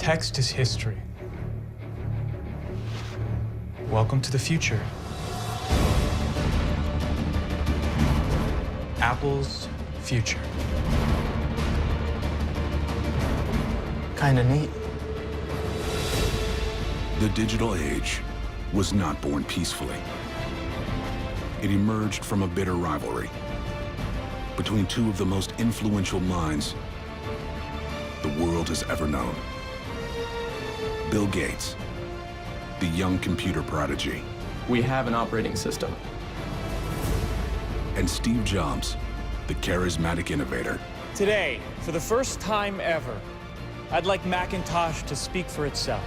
Text is history. Welcome to the future. Apple's future. Kinda neat. The digital age was not born peacefully. It emerged from a bitter rivalry between two of the most influential minds the world has ever known. Bill Gates, the young computer prodigy, We have an operating system. and Steve Jobs, the charismatic innovator. Today, for the first time ever, I'd like Macintosh to speak for itself.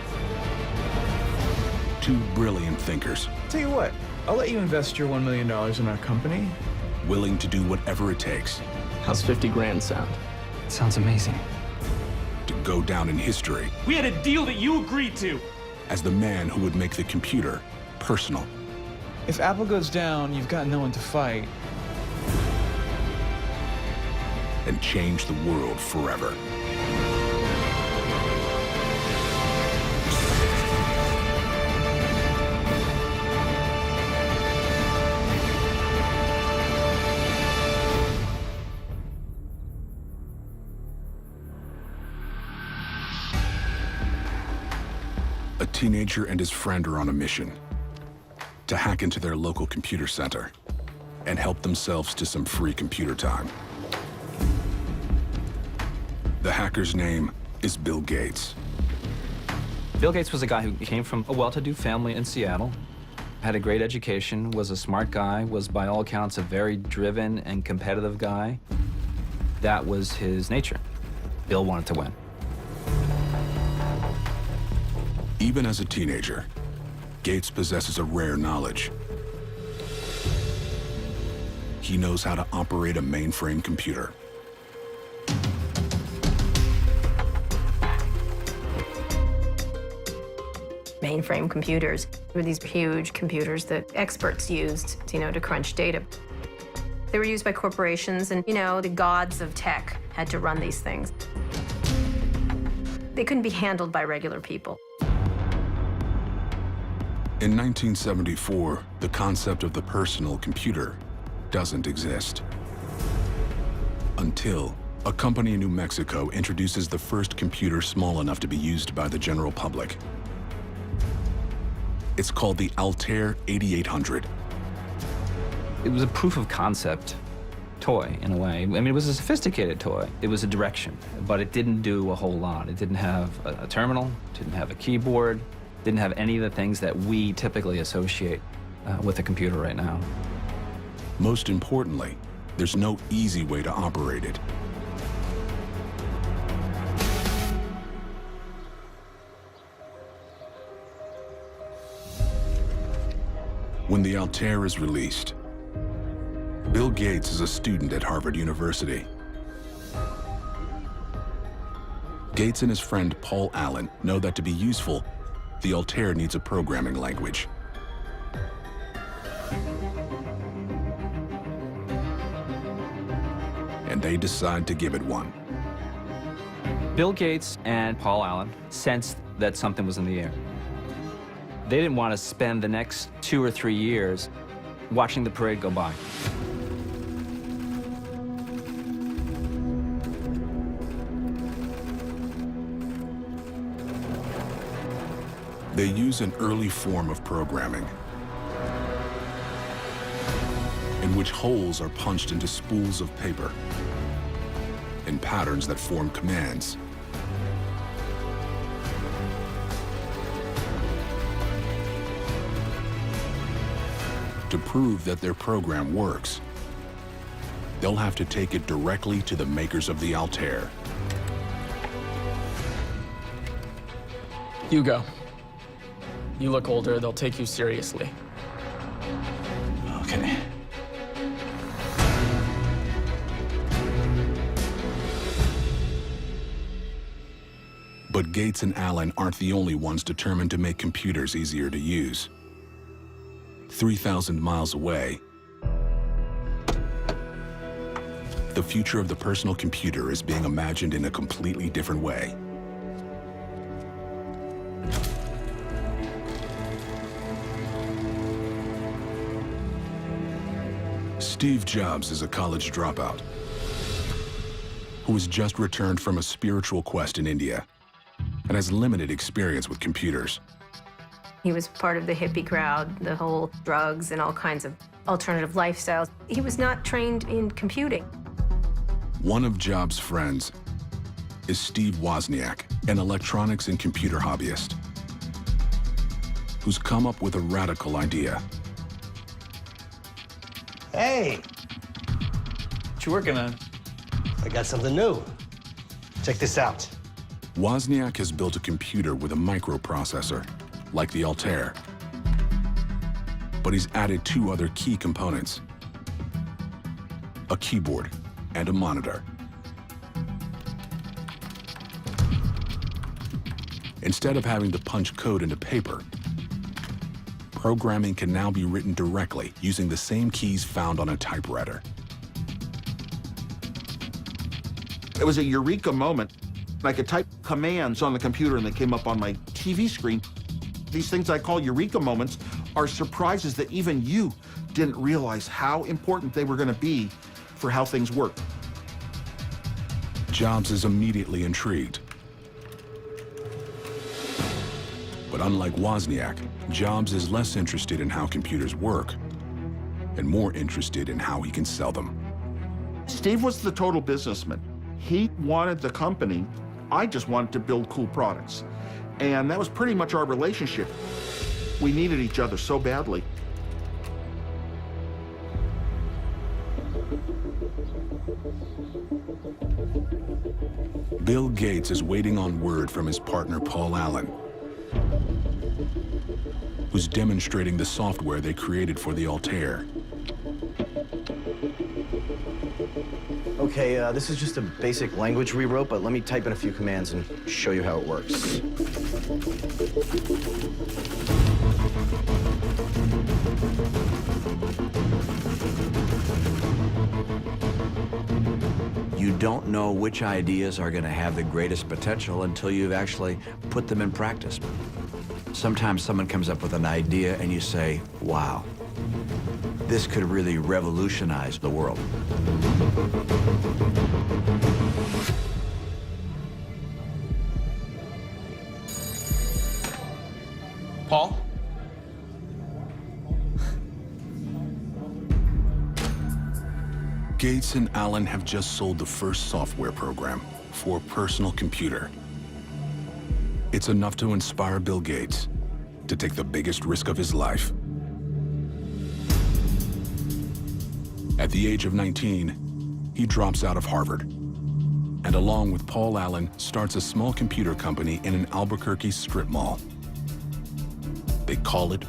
Two brilliant thinkers, Tell you what, I'll let you invest your $1 million in our company. willing to do whatever it takes How's 50 grand sound? Sounds amazing. to go down in history We had a deal that you agreed to. as the man who would make the computer personal. If Apple goes down, you've got no one to fight. And change the world forever. A teenager and his friend are on a mission to hack into their local computer center and help themselves to some free computer time. The hacker's name is Bill Gates. Bill Gates was a guy who came from a well-to-do family in Seattle, had a great education, was a smart guy, was by all accounts a very driven and competitive guy. That was his nature. Bill wanted to win. Even as a teenager, Gates possesses a rare knowledge. He knows how to operate a mainframe computer. Mainframe computers were these huge computers that experts used, to crunch data. They were used by corporations, and, the gods of tech had to run these things. They couldn't be handled by regular people. In 1974, the concept of the personal computer doesn't exist. Until a company in New Mexico introduces the first computer small enough to be used by the general public. It's called the Altair 8800. It was a proof of concept toy, in a way. I mean, it was a sophisticated toy. It was a direction, but it didn't do a whole lot. It didn't have a terminal, didn't have a keyboard, didn't have any of the things that we typically associate with a computer right now. Most importantly, there's no easy way to operate it. When the Altair is released, Bill Gates is a student at Harvard University. Gates and his friend Paul Allen know that to be useful, the Altair needs a programming language. And they decide to give it one. Bill Gates and Paul Allen sensed that something was in the air. They didn't want to spend the next 2 or 3 years watching the parade go by. They use an early form of programming in which holes are punched into spools of paper in patterns that form commands. To prove that their program works, they'll have to take it directly to the makers of the Altair. Hugo. You look older, they'll take you seriously. Okay. But Gates and Allen aren't the only ones determined to make computers easier to use. 3,000 miles away, the future of the personal computer is being imagined in a completely different way. Steve Jobs is a college dropout who has just returned from a spiritual quest in India and has limited experience with computers. He was part of the hippie crowd, the whole drugs and all kinds of alternative lifestyles. He was not trained in computing. One of Jobs' friends is Steve Wozniak, an electronics and computer hobbyist, who's come up with a radical idea. Hey, What you working on? I got something new. Check this out. Wozniak has built a computer with a microprocessor, like the Altair. But he's added two other key components: a keyboard and a monitor. Instead of having to punch code into paper, programming can now be written directly using the same keys found on a typewriter. It was a eureka moment. I could type commands on the computer and they came up on my TV screen. These things I call eureka moments are surprises that even you didn't realize how important they were going to be for how things work. Jobs is immediately intrigued. But unlike Wozniak, Jobs is less interested in how computers work and more interested in how he can sell them. Steve was the total businessman. He wanted the company. I just wanted to build cool products. And that was pretty much our relationship. We needed each other so badly. Bill Gates is waiting on word from his partner Paul Allen, who's demonstrating the software they created for the Altair. Okay, this is just a basic language we wrote, but let me type in a few commands and show you how it works. You don't know which ideas are going to have the greatest potential until you've actually put them in practice. Sometimes someone comes up with an idea and you say, wow, this could really revolutionize the world. Paul? Gates and Allen have just sold the first software program for a personal computer. It's enough to inspire Bill Gates to take the biggest risk of his life. At the age of 19, he drops out of Harvard, and along with Paul Allen, starts a small computer company in an Albuquerque strip mall. They call it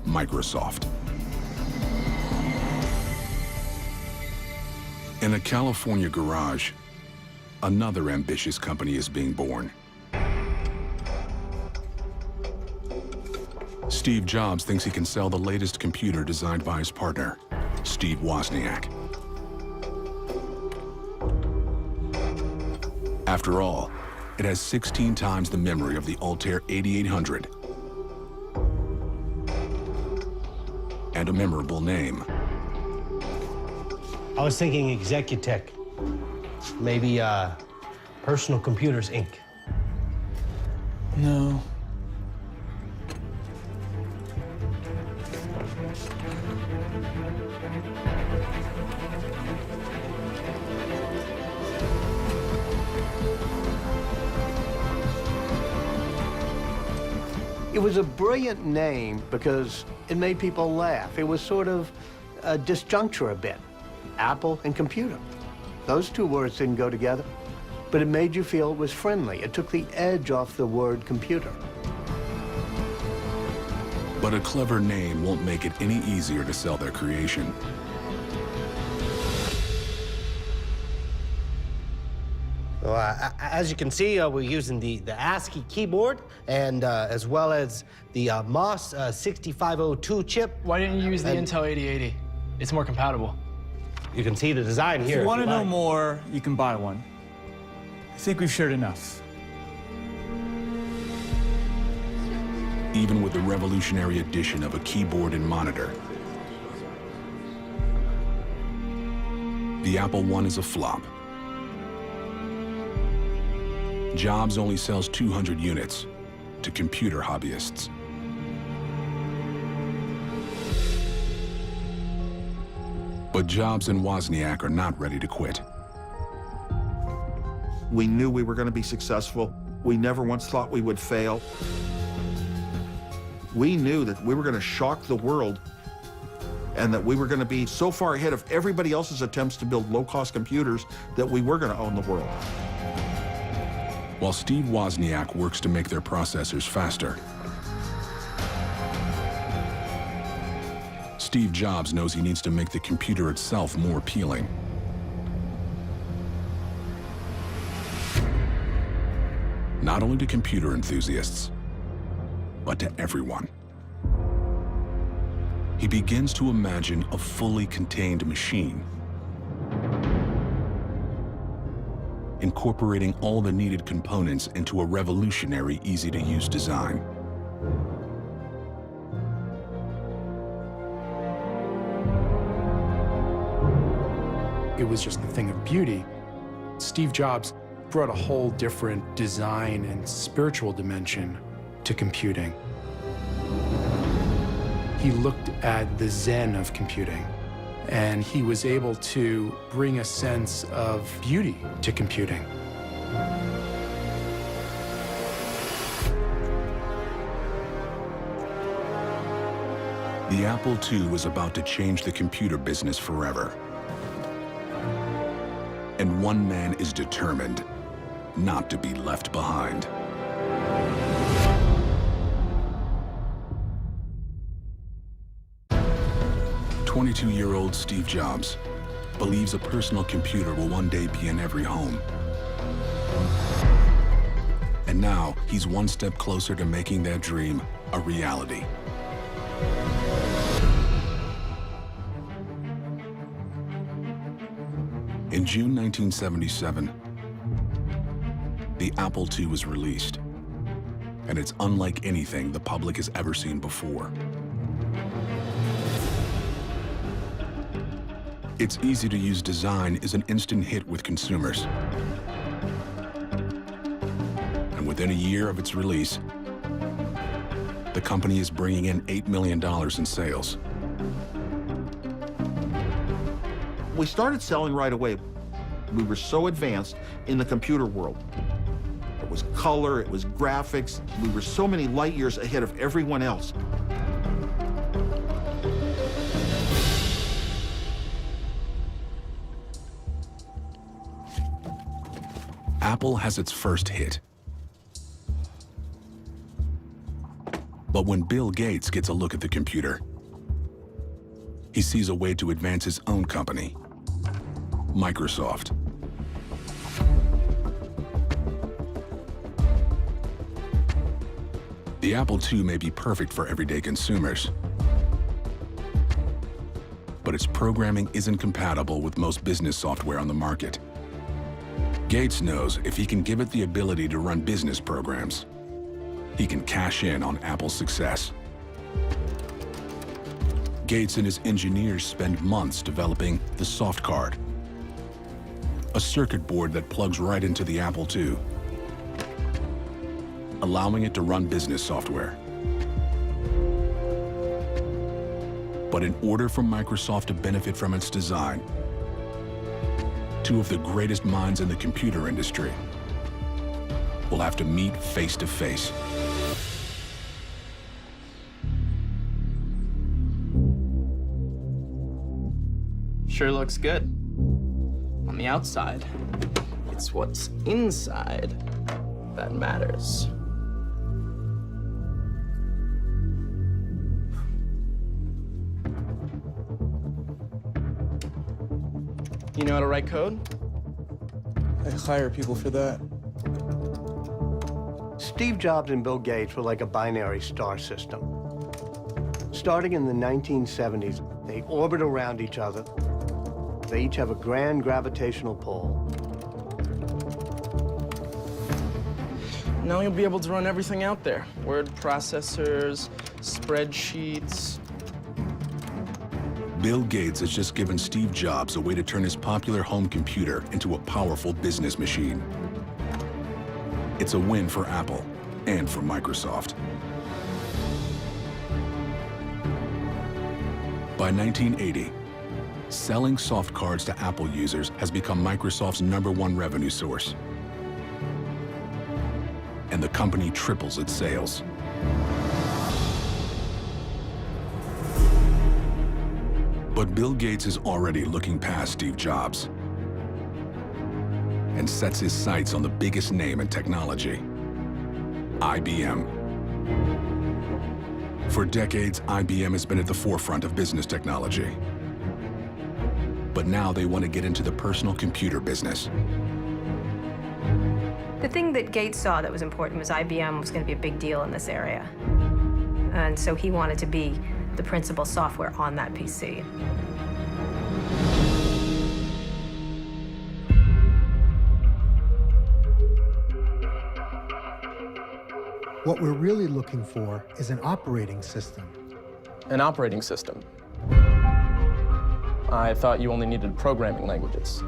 Microsoft. In a California garage, another ambitious company is being born. Steve Jobs thinks he can sell the latest computer designed by his partner, Steve Wozniak. After all, it has 16 times the memory of the Altair 8800 and a memorable name. I was thinking Executech. Maybe Personal Computers, Inc. No. It was a brilliant name because it made people laugh. It was sort of a disjuncture a bit. Apple and computer. Those two words didn't go together, but it made you feel it was friendly. It took the edge off the word computer. But a clever name won't make it any easier to sell their creation. Well, as you can see, we're using the ASCII keyboard and as well as the MOS 6502 chip. Why didn't you use the Intel 8080? It's more compatible. You can see the design here. If you want to know like. more, you can buy one. I think we've shared enough. Even with the revolutionary addition of a keyboard and monitor, The Apple I is a flop. Jobs only sells 200 units to computer hobbyists. But Jobs and Wozniak are not ready to quit. We knew we were going to be successful. We never once thought we would fail. We knew that we were going to shock the world and that we were going to be so far ahead of everybody else's attempts to build low-cost computers that we were going to own the world. While Steve Wozniak works to make their processors faster, Steve Jobs knows he needs to make the computer itself more appealing. Not only to computer enthusiasts, but to everyone. He begins to imagine a fully contained machine, incorporating all the needed components into a revolutionary, easy-to-use design. It was just a thing of beauty. Steve Jobs brought a whole different design and spiritual dimension to computing. He looked at the Zen of computing, and he was able to bring a sense of beauty to computing. The Apple II was about to change the computer business forever. And one man is determined not to be left behind. "22-year-old Steve Jobs believes a personal computer will one day be in every home. And now he's one step closer to making that dream a reality. In June 1977, the Apple II was released, and it's unlike anything the public has ever seen before. Its easy-to-use design is an instant hit with consumers. And within a year of its release, the company is bringing in $8 million in sales. We started selling right away. We were so advanced in the computer world. It was color, it was graphics. We were so many light years ahead of everyone else. Apple has its first hit. But when Bill Gates gets a look at the computer, he sees a way to advance his own company, Microsoft. The Apple II may be perfect for everyday consumers, but its programming isn't compatible with most business software on the market. Gates knows if he can give it the ability to run business programs, he can cash in on Apple's success. Gates and his engineers spend months developing the Soft Card, a circuit board that plugs right into the Apple II, allowing it to run business software. But in order for Microsoft to benefit from its design, two of the greatest minds in the computer industry will have to meet face to face. Sure looks good. On the outside, it's what's inside that matters. You know how to write code? I hire people for that. Steve Jobs and Bill Gates were like a binary star system. Starting in the 1970s, they orbit around each other. They each have a grand gravitational pull. Now you'll be able to run everything out there. Word processors, spreadsheets. Bill Gates has just given Steve Jobs a way to turn his popular home computer into a powerful business machine. It's a win for Apple and for Microsoft. By 1980, selling soft cards to Apple users has become Microsoft's #1 revenue source. And the company triples its sales. But Bill Gates is already looking past Steve Jobs and sets his sights on the biggest name in technology, IBM. For decades, IBM has been at the forefront of business technology. But now they want to get into the personal computer business. The thing that Gates saw that was important was IBM was going to be a big deal in this area. And so he wanted to be the principal software on that PC. What we're really looking for is an operating system. An operating system. I thought you only needed programming languages.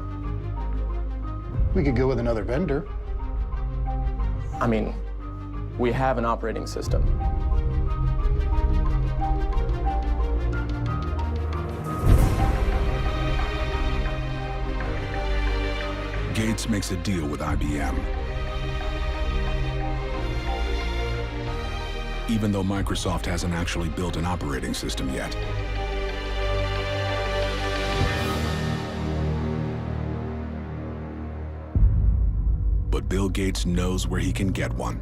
We could go with another vendor. I mean, we have an operating system. Gates makes a deal with IBM. Even though Microsoft hasn't actually built an operating system yet. But Bill Gates knows where he can get one.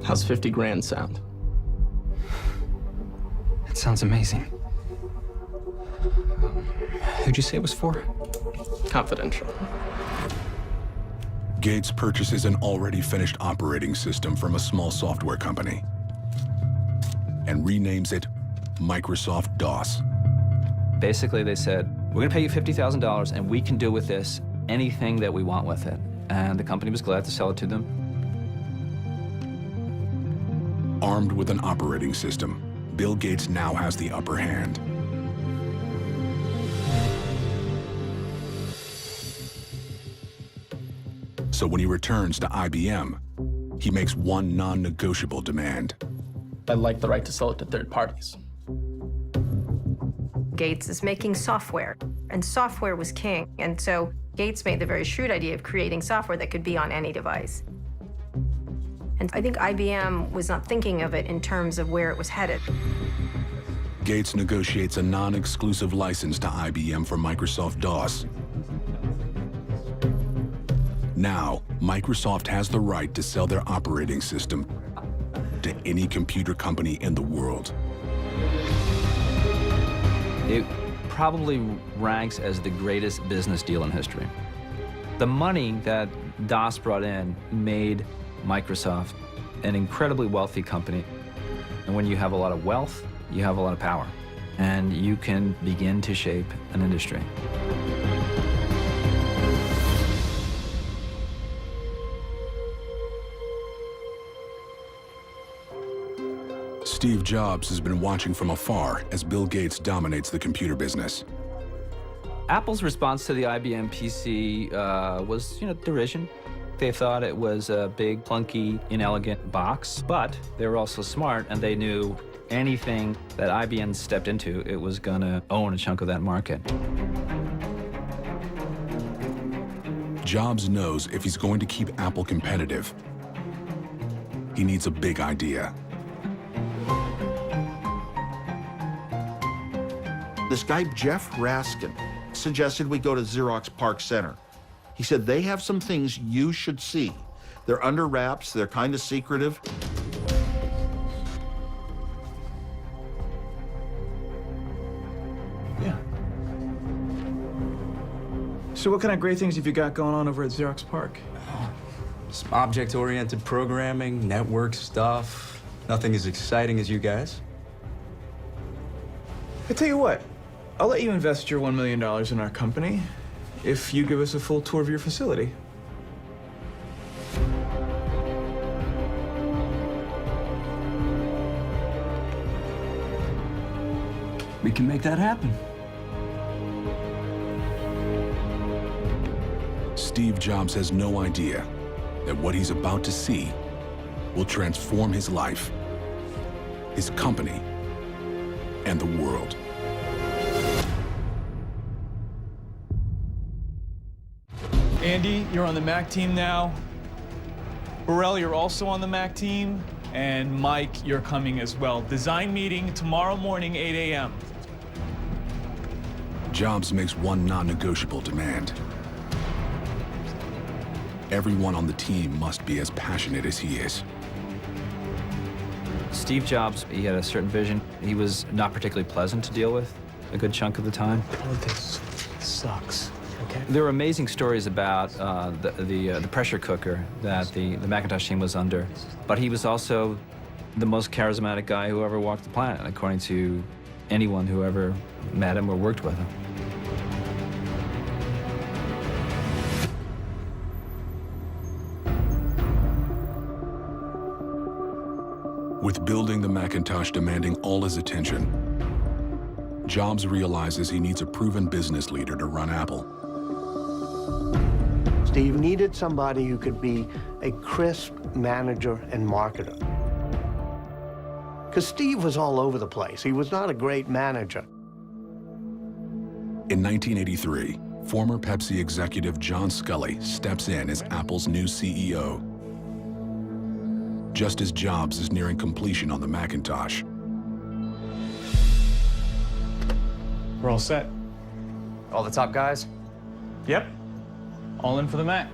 How's 50 grand sound? It sounds amazing. Who'd you say it was for? Confidential. Gates purchases an already finished operating system from a small software company and renames it Microsoft DOS. Basically, they said, we're gonna pay you $50,000 and we can do with this anything that we want with it. And the company was glad to sell it to them. Armed with an operating system, Bill Gates now has the upper hand. So when he returns to IBM, he makes one non-negotiable demand. I'd like the right to sell it to third parties. Gates is making software, and software was king. And so Gates made the very shrewd idea of creating software that could be on any device. And I think IBM was not thinking of it in terms of where it was headed. Gates negotiates a non-exclusive license to IBM for Microsoft DOS. Now, Microsoft has the right to sell their operating system to any computer company in the world. It probably ranks as the greatest business deal in history. The money that DOS brought in made Microsoft an incredibly wealthy company. And when you have a lot of wealth, you have a lot of power. And you can begin to shape an industry. Steve Jobs has been watching from afar as Bill Gates dominates the computer business. Apple's response to the IBM PC was, derision. They thought it was a big, clunky, inelegant box, but they were also smart, and they knew anything that IBM stepped into, it was gonna own a chunk of that market. Jobs knows if he's going to keep Apple competitive, he needs a big idea. This guy, Jeff Raskin, suggested we go to Xerox PARC Center. He said they have some things you should see. They're under wraps, they're kind of secretive. Yeah. So what kind of great things have you got going on over at Xerox PARC? Some object-oriented programming, network stuff. Nothing as exciting as you guys. I tell you what, I'll let you invest your $1 million in our company if you give us a full tour of your facility. We can make that happen. Steve Jobs has no idea that what he's about to see will transform his life, his company, and the world. Andy, you're on the Mac team now. Burrell, you're also on the Mac team. And Mike, you're coming as well. Design meeting tomorrow morning, 8 a.m. Jobs makes one non-negotiable demand. Everyone on the team must be as passionate as he is. Steve Jobs, he had a certain vision. He was not particularly pleasant to deal with a good chunk of the time. Oh, this sucks. Okay. There were amazing stories about the pressure cooker that the Macintosh team was under, but he was also the most charismatic guy who ever walked the planet, according to anyone who ever met him or worked with him. With building the Macintosh demanding all his attention, Jobs realizes he needs a proven business leader to run Apple. Steve needed somebody who could be a crisp manager and marketer. Because Steve was all over the place. He was not a great manager. In 1983, former Pepsi executive John Scully steps in as Apple's new CEO. Just as Jobs is nearing completion on the Macintosh. We're all set. All the top guys? Yep. All in for the Mac.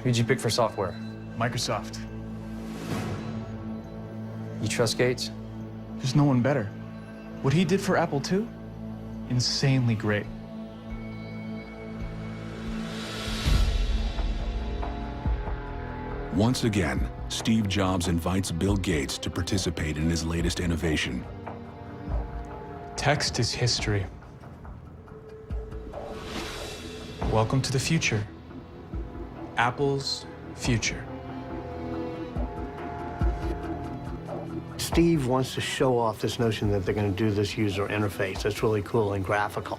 Who'd you pick for software? Microsoft. You trust Gates? There's no one better. What he did for Apple II, insanely great. Once again, Steve Jobs invites Bill Gates to participate in his latest innovation. Text is history. Welcome to the future. Apple's future. Steve wants to show off this notion that they're going to do this user interface. That's really cool and graphical.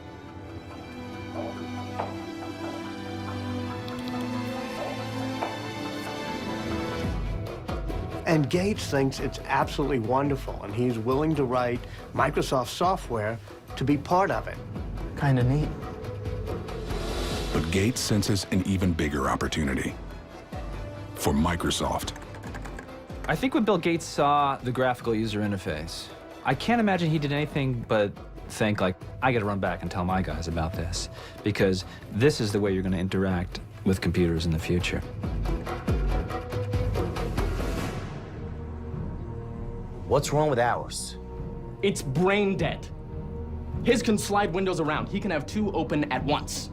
And Gates thinks it's absolutely wonderful, and he's willing to write Microsoft software to be part of it. Kind of neat. But Gates senses an even bigger opportunity for Microsoft. I think when Bill Gates saw the graphical user interface, I can't imagine he did anything but think, like, I got to run back and tell my guys about this, because this is the way you're going to interact with computers in the future. What's wrong with ours? It's brain dead. His can slide windows around. He can have two open at once.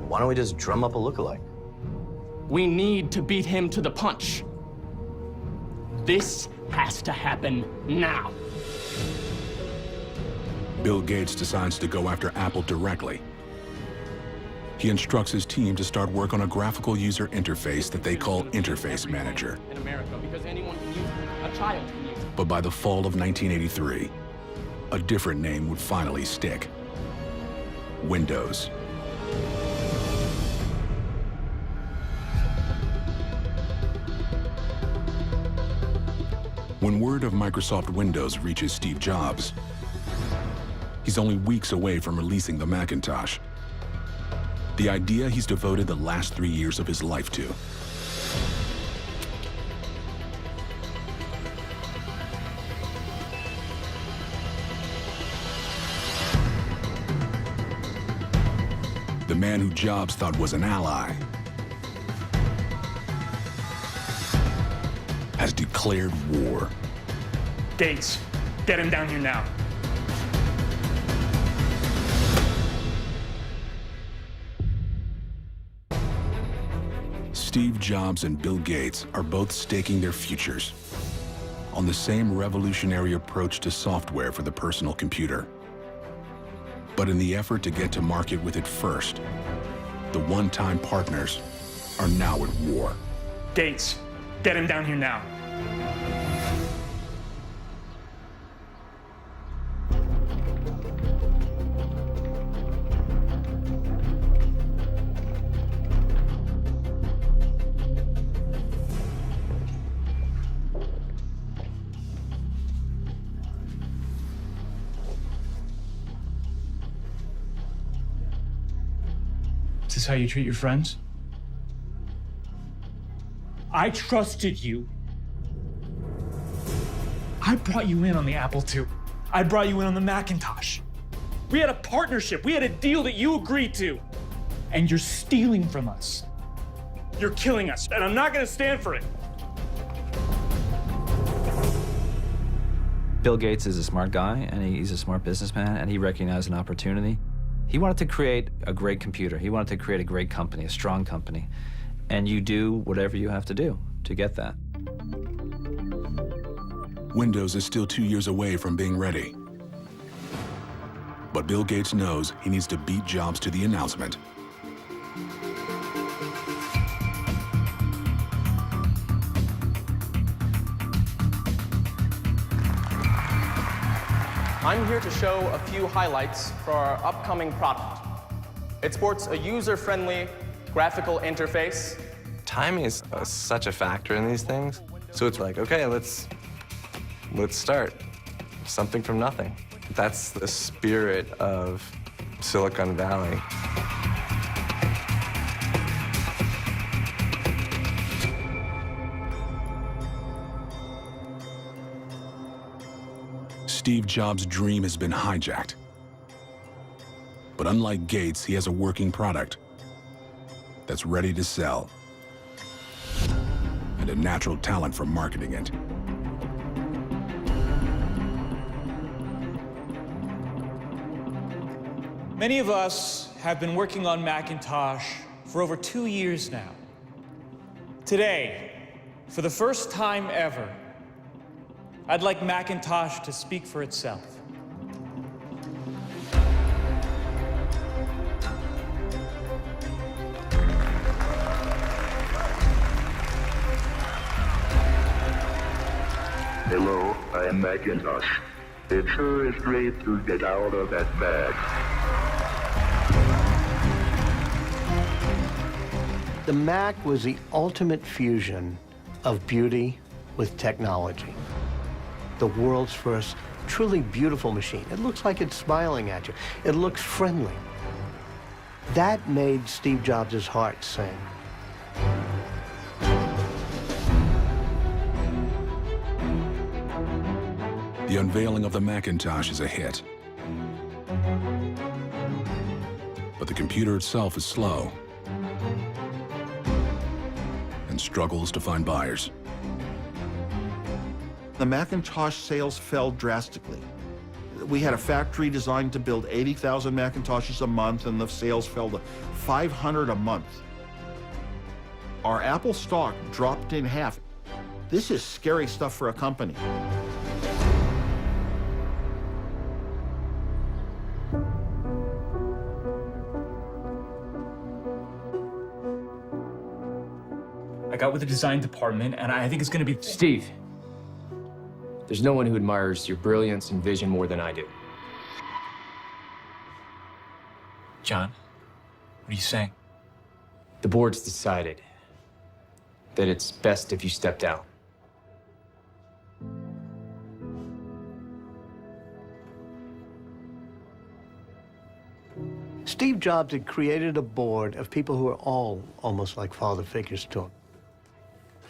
Why don't we just drum up a lookalike? We need to beat him to the punch. This has to happen now. Bill Gates decides to go after Apple directly. He instructs his team to start work on a graphical user interface that they call Interface Manager. In America, because anyone can use it. A child can use it. But by the fall of 1983, a different name would finally stick: Windows. When word of Microsoft Windows reaches Steve Jobs, he's only weeks away from releasing the Macintosh. The idea he's devoted the last 3 years of his life to. The man who Jobs thought was an ally has declared war. Gates, get him down here now. Steve Jobs and Bill Gates are both staking their futures on the same revolutionary approach to software for the personal computer. But in the effort to get to market with it first, the one-time partners are now at war. Gates, get him down here now. this how you treat your friends? I trusted you. I brought you in on the Apple II. I brought you in on the Macintosh. We had a partnership. We had a deal that you agreed to. And you're stealing from us. You're killing us, and I'm not gonna stand for it. Bill Gates is a smart guy, and he's a smart businessman, and he recognized an opportunity. He wanted to create a great computer. He wanted to create a great company, a strong company. And you do whatever you have to do to get that. Windows is still 2 years away from being ready. But Bill Gates knows he needs to beat Jobs to the announcement. I'm here to show a few highlights for our upcoming product. It sports a user-friendly graphical interface. Timing is such a factor in these things. So it's like, okay, let's start. Something from nothing. That's the spirit of Silicon Valley. Steve Jobs' dream has been hijacked. But unlike Gates, he has a working product that's ready to sell and a natural talent for marketing it. Many of us have been working on Macintosh for over 2 years now. Today, for the first time ever, I'd like Macintosh to speak for itself. Hello, I am Macintosh. It sure is great to get out of that bag. The Mac was the ultimate fusion of beauty with technology. The world's first truly beautiful machine. It looks like it's smiling at you. It looks friendly. That made Steve Jobs' heart sing. The unveiling of the Macintosh is a hit. But the computer itself is slow and struggles to find buyers. The Macintosh sales fell drastically. We had a factory designed to build 80,000 Macintoshes a month, and the sales fell to 500 a month. Our Apple stock dropped in half. This is scary stuff for a company. I got with the design department, and I think it's gonna be... Steve, there's no one who admires your brilliance and vision more than I do. John, what are you saying? The board's decided that it's best if you step down. Steve Jobs had created a board of people who are all almost like father figures to him.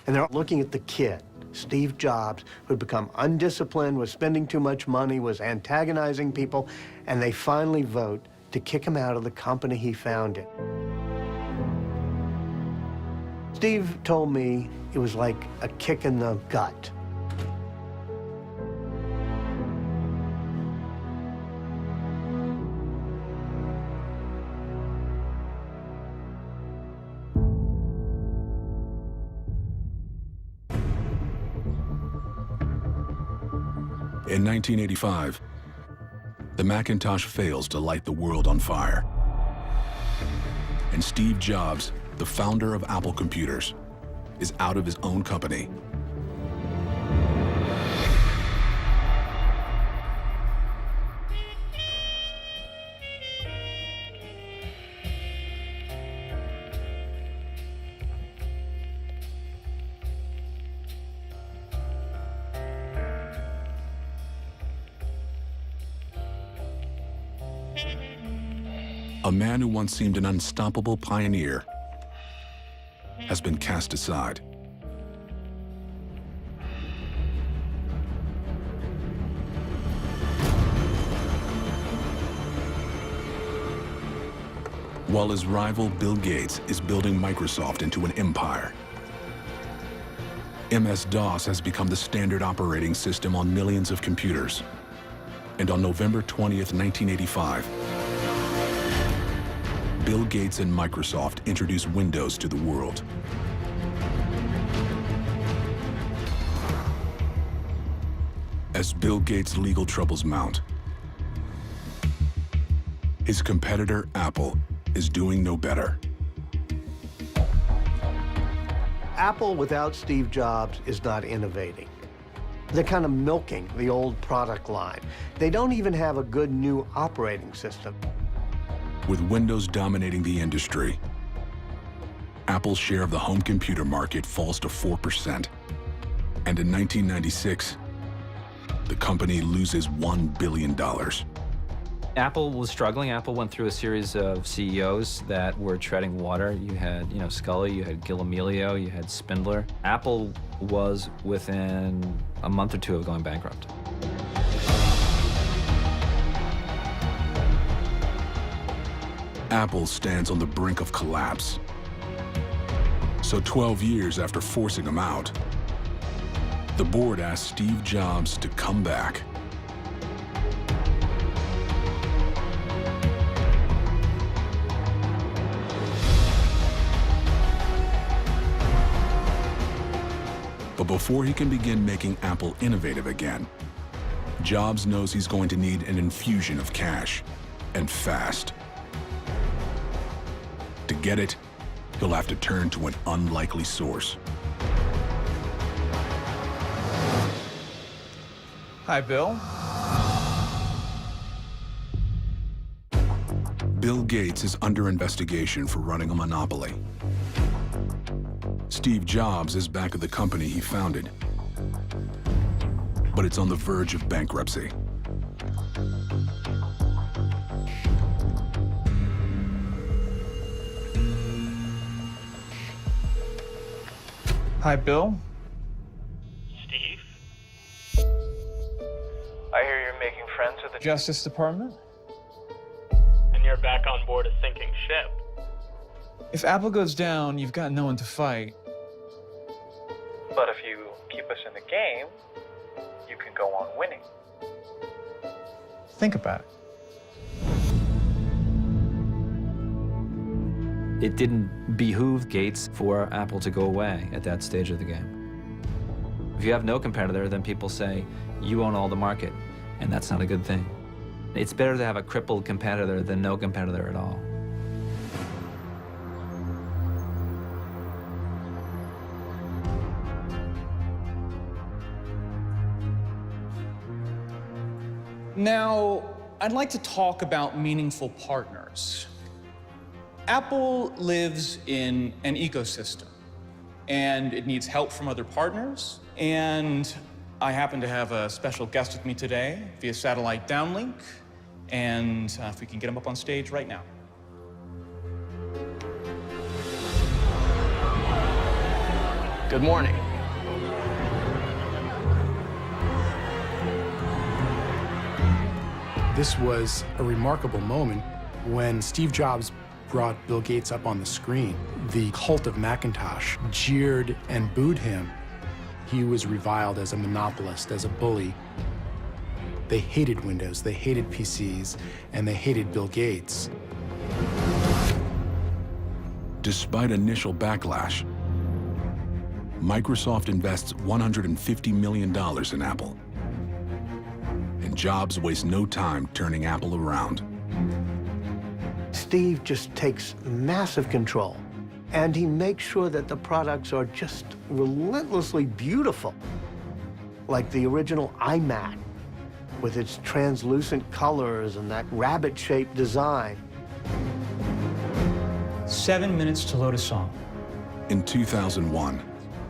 And they're looking at the kid, Steve Jobs, who had become undisciplined, was spending too much money, was antagonizing people, and they finally vote to kick him out of the company he founded. Steve told me it was like a kick in the gut. In 1985, the Macintosh fails to light the world on fire. And Steve Jobs, the founder of Apple Computers, is out of his own company. A man who once seemed an unstoppable pioneer has been cast aside. While his rival Bill Gates is building Microsoft into an empire, MS-DOS has become the standard operating system on millions of computers. And on November 20th, 1985, Bill Gates and Microsoft introduced Windows to the world. As Bill Gates' legal troubles mount, his competitor, Apple, is doing no better. Apple without Steve Jobs is not innovating. They're kind of milking the old product line. They don't even have a good new operating system. With Windows dominating the industry, Apple's share of the home computer market falls to 4%. And in 1996, the company loses $1 billion. Apple was struggling. Apple went through a series of CEOs that were treading water. You had, Scully, you had Gil Amelio, you had Spindler. Apple was within a month or two of going bankrupt. Apple stands on the brink of collapse. So 12 years after forcing him out, the board asked Steve Jobs to come back. But before he can begin making Apple innovative again, Jobs knows he's going to need an infusion of cash, and fast. To get it, he'll have to turn to an unlikely source. Hi, Bill. Bill Gates is under investigation for running a monopoly. Steve Jobs is back at the company he founded, but it's on the verge of bankruptcy. Hi, Bill. Steve? I hear you're making friends with the Justice Department? And you're back on board a sinking ship. If Apple goes down, you've got no one to fight. But if you keep us in the game, you can go on winning. Think about it. It didn't behoove Gates for Apple to go away at that stage of the game. If you have no competitor, then people say, you own all the market, and that's not a good thing. It's better to have a crippled competitor than no competitor at all. Now, I'd like to talk about meaningful partners. Apple lives in an ecosystem, and it needs help from other partners. And I happen to have a special guest with me today via satellite downlink, and if we can get him up on stage right now. Good morning. This was a remarkable moment when Steve Jobs brought Bill Gates up on the screen. The cult of Macintosh jeered and booed him. He was reviled as a monopolist, as a bully. They hated Windows, they hated PCs, and they hated Bill Gates. Despite initial backlash, Microsoft invests $150 million in Apple. And Jobs wastes no time turning Apple around. Steve just takes massive control, and he makes sure that the products are just relentlessly beautiful, like the original iMac with its translucent colors and that rabbit-shaped design. 7 minutes to load a song. In 2001,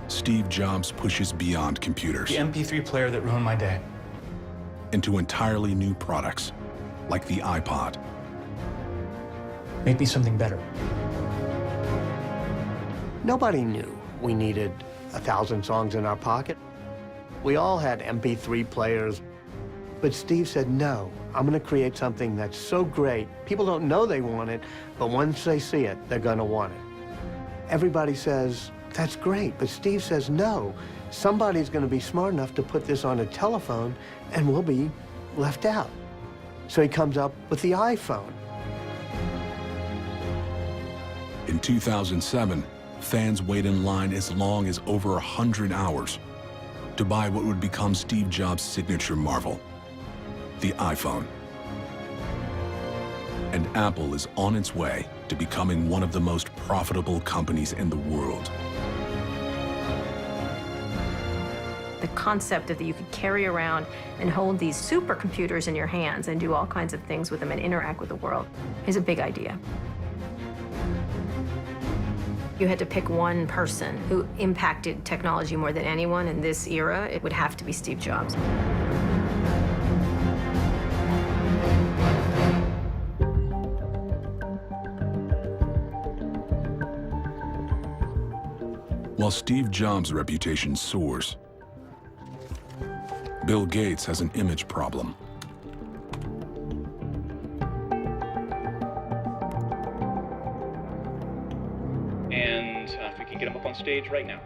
Steve Jobs pushes beyond computers. The MP3 player that ruined my day. Into entirely new products, like the iPod. Make me something better. Nobody knew we needed 1,000 songs in our pocket. We all had MP3 players. But Steve said, no, I'm going to create something that's so great. People don't know they want it, but once they see it, they're going to want it. Everybody says, that's great, but Steve says, no. Somebody's going to be smart enough to put this on a telephone, and we'll be left out. So he comes up with the iPhone. In 2007, fans wait in line as long as over 100 hours to buy what would become Steve Jobs' signature marvel, the iPhone. And Apple is on its way to becoming one of the most profitable companies in the world. The concept that you could carry around and hold these supercomputers in your hands and do all kinds of things with them and interact with the world is a big idea. You had to pick one person who impacted technology more than anyone in this era. It would have to be Steve Jobs. While Steve Jobs' reputation soars, Bill Gates has an image problem. And if we can get him up on stage right now.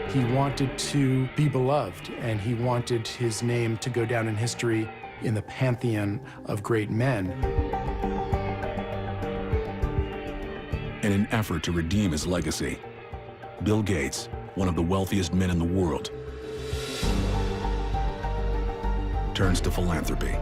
He wanted to be beloved, and he wanted his name to go down in history in the pantheon of great men. In an effort to redeem his legacy, Bill Gates, one of the wealthiest men in the world, turns to philanthropy.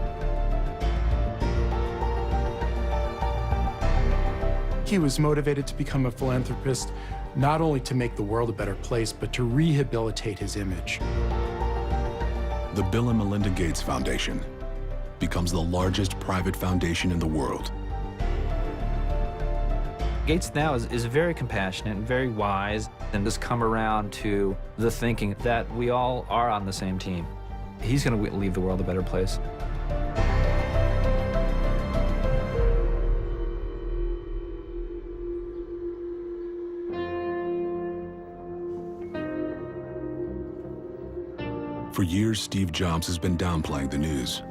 He was motivated to become a philanthropist not only to make the world a better place, but to rehabilitate his image. The Bill and Melinda Gates Foundation becomes the largest private foundation in the world. Gates now is very compassionate and very wise, and has come around to the thinking that we all are on the same team. He's going to leave the world a better place. For years, Steve Jobs has been downplaying the news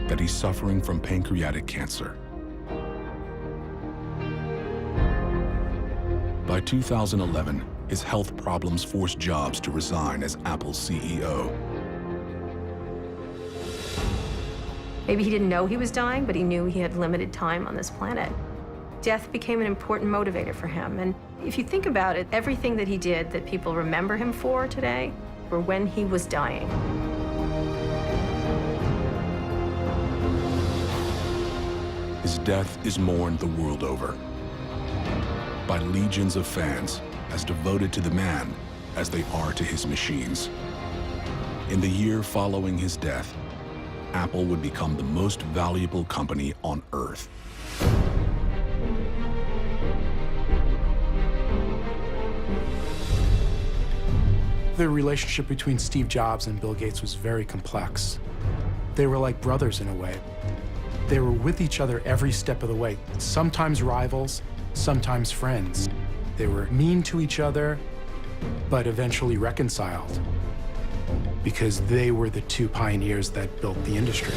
that he's suffering from pancreatic cancer. By 2011, his health problems forced Jobs to resign as Apple's CEO. Maybe he didn't know he was dying, but he knew he had limited time on this planet. Death became an important motivator for him. And if you think about it, everything that he did that people remember him for today were when he was dying. His death is mourned the world over by legions of fans as devoted to the man as they are to his machines. In the year following his death, Apple would become the most valuable company on Earth. The relationship between Steve Jobs and Bill Gates was very complex. They were like brothers in a way. They were with each other every step of the way, sometimes rivals, sometimes friends. They were mean to each other, but eventually reconciled because they were the two pioneers that built the industry.